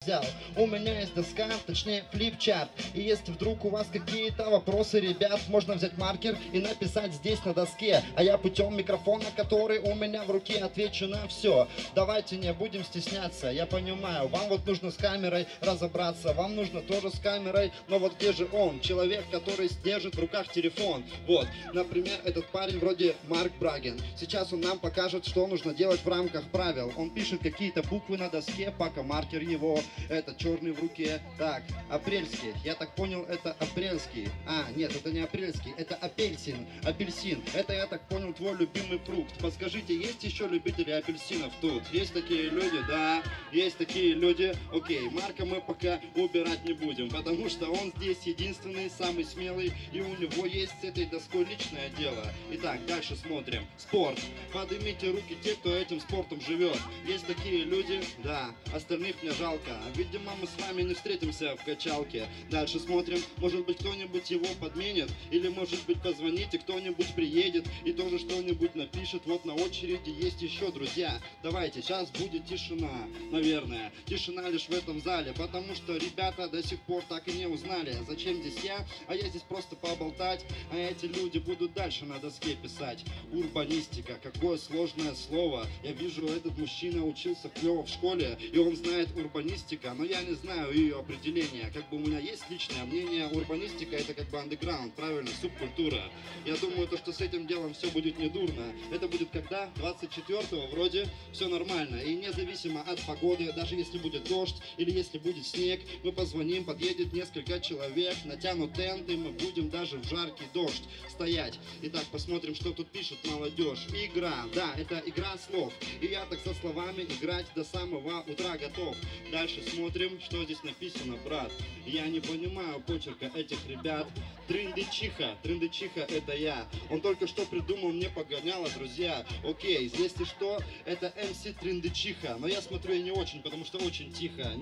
взял. У меня есть доска, точнее флипчарт. И если вдруг у вас какие-то вопросы, ребят, можно взять маркер и написать здесь на доске. А я путем микрофона, который у меня в руке, отвечу на все. Давайте не будем стесняться, я понимаю. Вам вот нужно с камерой разобраться, вам нужно тоже с камерой. Но вот где же он? Человек, который держит в руках телефон. Вот, например, этот парень вроде Марк Браген. Сейчас он нам покажет, что нужно делать в рамках правил. Он пишет какие-то буквы на доске, пока маркер его. Это черный в руке. Так, апрельский. Я так понял, это апрельский. А, нет, это не апрельский, это апельсин. Апельсин. Это, я так понял, твой любимый фрукт. Подскажите, есть еще любители апельсинов тут? Есть такие люди? Да, есть такие люди. Окей, Марка мы пока убирать не будем, потому что он здесь единственный, самый смелый, и у него есть с этой доской личное дело. Итак, дальше смотрим. Спорт. Поднимите руки те, кто этим спортом живет. Есть такие люди? Да, остальных мне жалко. Видимо, мы с вами не встретимся в качалке. Дальше смотрим. Может быть, кто-нибудь его подменит? Или, может быть, позвоните, кто-нибудь приедет и тоже что-нибудь напишет. Вот на очереди есть еще, друзья. Давайте, сейчас будет тишина, наверное. Тишина лишь в этом зале, потому что ребята до сих пор так и не узнали, зачем здесь я. А я здесь просто поболтать, а эти люди будут дальше на доске писать. Урбанистика, какое сложное слово. Я вижу, этот мужчина учился клево в школе, и он знает урбанистика, но я не знаю ее определения. Как бы у меня есть личное мнение, урбанистика это как бы андеграунд, правильно, субкультура. Я думаю, то, что с этим делом все будет не дурно. Это будет когда? 24-го, вроде все нормально. И независимо от погоды, даже если будет дождь или если будет снег, мы позвоним, подъедет несколько человек, натянут тенты, мы будем даже в жаркий дождь стоять. Итак, посмотрим, что тут пишет молодежь. Игра, да, это игра слов. И я так со словами играть до самого утра готов. Дальше смотрим, что здесь написано, брат. Я не понимаю почерка этих ребят. Трындычиха это я. Он только что придумал мне погоняло, друзья. Окей, если что, это МС Трындычиха. Но я смотрю и не очень, потому что очень тихо.